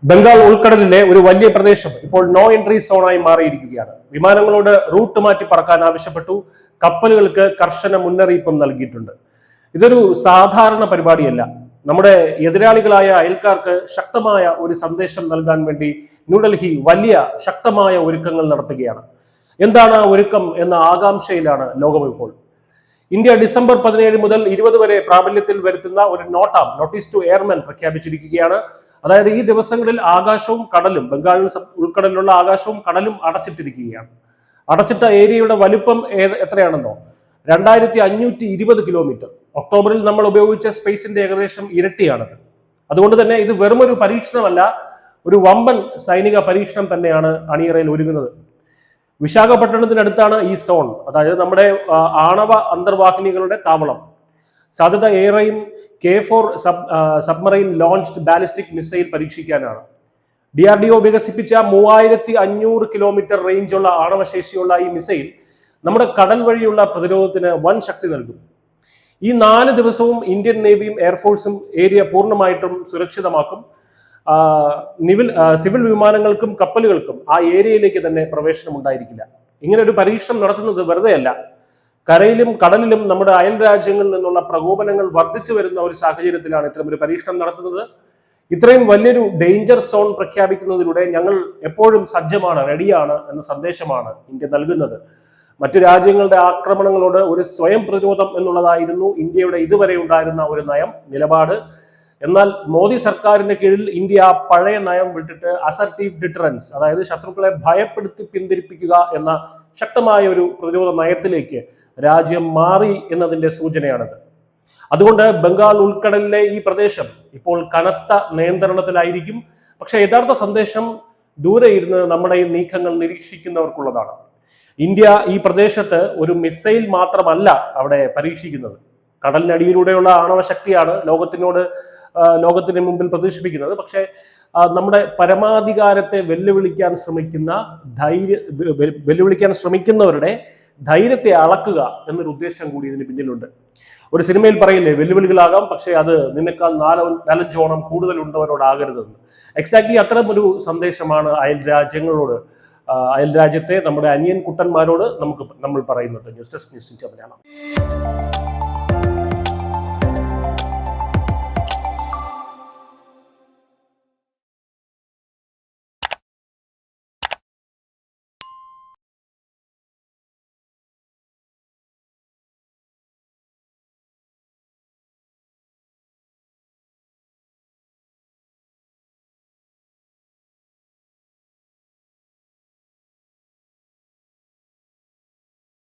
ബംഗാൾ ഉൾക്കടലിലെ ഒരു വലിയ പ്രദേശം ഇപ്പോൾ നോ എൻട്രി സോണായി മാറിയിരിക്കുകയാണ്. വിമാനങ്ങളോട് റൂട്ട് മാറ്റി പറക്കാൻ ആവശ്യപ്പെട്ടു. കപ്പലുകൾക്ക് കർശന മുന്നറിയിപ്പും നൽകിയിട്ടുണ്ട്. ഇതൊരു സാധാരണ പരിപാടിയല്ല. നമ്മുടെ എതിരാളികളായ അയൽക്കാർക്ക് ശക്തമായ ഒരു സന്ദേശം നൽകാൻ വേണ്ടി ന്യൂഡൽഹി വലിയ ശക്തമായ ഒരുക്കങ്ങൾ നടത്തുകയാണ്. എന്താണ് ആ ഒരുക്കം എന്ന ആകാംക്ഷയിലാണ് ലോകം ഇപ്പോൾ. ഇന്ത്യ ഡിസംബർ 17 മുതൽ 20 വരെ പ്രാബല്യത്തിൽ വരുത്തുന്ന ഒരു നോട്ടീസ് ടു എയർമെൻ പ്രഖ്യാപിച്ചിരിക്കുകയാണ്. അതായത് ഈ ദിവസങ്ങളിൽ ആകാശവും കടലും, ബംഗാളിന് ഉൾക്കടലിലുള്ള ആകാശവും കടലും അടച്ചിട്ടിരിക്കുകയാണ്. അടച്ചിട്ട ഏരിയയുടെ വലുപ്പം എത്രയാണെന്നോ 2520 കിലോമീറ്റർ. ഒക്ടോബറിൽ നമ്മൾ ഉപയോഗിച്ച സ്പേസിന്റെ ഏകദേശം ഇരട്ടിയാണത്. അതുകൊണ്ട് തന്നെ ഇത് വെറും ഒരു പരീക്ഷണമല്ല, ഒരു വമ്പൻ സൈനിക പരീക്ഷണം തന്നെയാണ് അണിയറയിൽ ഒരുങ്ങുന്നത്. വിശാഖപട്ടണത്തിനടുത്താണ് ഈ സോൺ, അതായത് നമ്മുടെ ആണവ അന്തർവാഹിനികളുടെ താവളം. സാധ്യത ഏറെയും K4 submarine launched ballistic missile പരീക്ഷിക്കാനാണ്. DRDO വികസിപ്പിച്ച 3500 കിലോമീറ്റർ റേഞ്ചുള്ള ആണവശേഷിയുള്ള ഈ മിസൈൽ നമ്മുടെ കടൽ വഴിയുള്ള പ്രതിരോധത്തിന് വൻ ശക്തി നൽകും. ഈ 4 ദിവസവും ഇന്ത്യൻ നേവിയും എയർഫോഴ്സും ഏരിയ പൂർണ്ണമായിട്ടും സുരക്ഷിതമാക്കും. സിവിൽ വിമാനങ്ങൾക്കും കപ്പലുകൾക്കും ആ ഏരിയയിലേക്ക് തന്നെ പ്രവേശനം ഉണ്ടായിരിക്കില്ല. ഇങ്ങനെ ഒരു പരീക്ഷണം നടത്തുന്നത് വെറുതെയല്ല. കരയിലും കടലിലും നമ്മുടെ അയൽ രാജ്യങ്ങളിൽ നിന്നുള്ള പ്രകോപനങ്ങൾ വർദ്ധിച്ചു വരുന്ന ഒരു സാഹചര്യത്തിലാണ് ഇത്തരമൊരു പരീക്ഷണം നടത്തുന്നത്. ഇത്രയും വലിയൊരു ഡേഞ്ചർ സോൺ പ്രഖ്യാപിക്കുന്നതിലൂടെ ഞങ്ങൾ എപ്പോഴും സജ്ജമാണ്, റെഡിയാണ് എന്ന സന്ദേശമാണ് ഇന്ത്യ നൽകുന്നത്. മറ്റു രാജ്യങ്ങളുടെ ആക്രമണങ്ങളോട് ഒരു സ്വയം പ്രതിരോധം എന്നുള്ളതായിരുന്നു ഇന്ത്യയുടെ ഇതുവരെ ഉണ്ടായിരുന്ന ഒരു നിലപാട്. എന്നാൽ മോദി സർക്കാരിന്റെ കീഴിൽ ഇന്ത്യ ആ പഴയ നയം വിട്ടിട്ട് അസർട്ടീവ് ഡിറ്ററൻസ്, അതായത് ശത്രുക്കളെ ഭയപ്പെടുത്തി പിന്തിരിപ്പിക്കുക എന്ന ശക്തമായ ഒരു പ്രതിരോധ നയത്തിലേക്ക് രാജ്യം മാറി എന്നതിന്റെ സൂചനയാണത്. അതുകൊണ്ട് ബംഗാൾ ഉൾക്കടലിലെ ഈ പ്രദേശം ഇപ്പോൾ കനത്ത നിയന്ത്രണത്തിലായിരിക്കും. പക്ഷെ യഥാർത്ഥ സന്ദേശം ദൂരെ ഇരുന്ന് നമ്മുടെ ഈ നീക്കങ്ങൾ നിരീക്ഷിക്കുന്നവർക്കുള്ളതാണ്. ഇന്ത്യ ഈ പ്രദേശത്ത് ഒരു മിസൈൽ മാത്രമല്ല അവിടെ പരീക്ഷിക്കുന്നത്. കടലിനടിയിലൂടെയുള്ള ആണവശക്തിയാണ് ലോകത്തിന് മുമ്പിൽ പ്രദർശിപ്പിക്കുന്നത്. പക്ഷേ നമ്മുടെ പരമാധികാരത്തെ വെല്ലുവിളിക്കാൻ ശ്രമിക്കുന്നവരുടെ ധൈര്യത്തെ അളക്കുക എന്നൊരു ഉദ്ദേശം കൂടി ഇതിന് പിന്നിലുണ്ട്. ഒരു സിനിമയിൽ പറയില്ലേ, വെല്ലുവിളികളാകാം, പക്ഷെ അത് നിന്നെക്കാൾ നാലഞ്ചോണം കൂടുതൽ ഉണ്ടവരോടാകരുതെന്ന്. എക്സാക്ട്ലി അത്തരം ഒരു സന്ദേശമാണ് അയൽ രാജ്യത്തെ നമ്മുടെ അനിയൻ കുട്ടന്മാരോട് നമ്മൾ പറയുന്നത്. News desk news India Malayalam.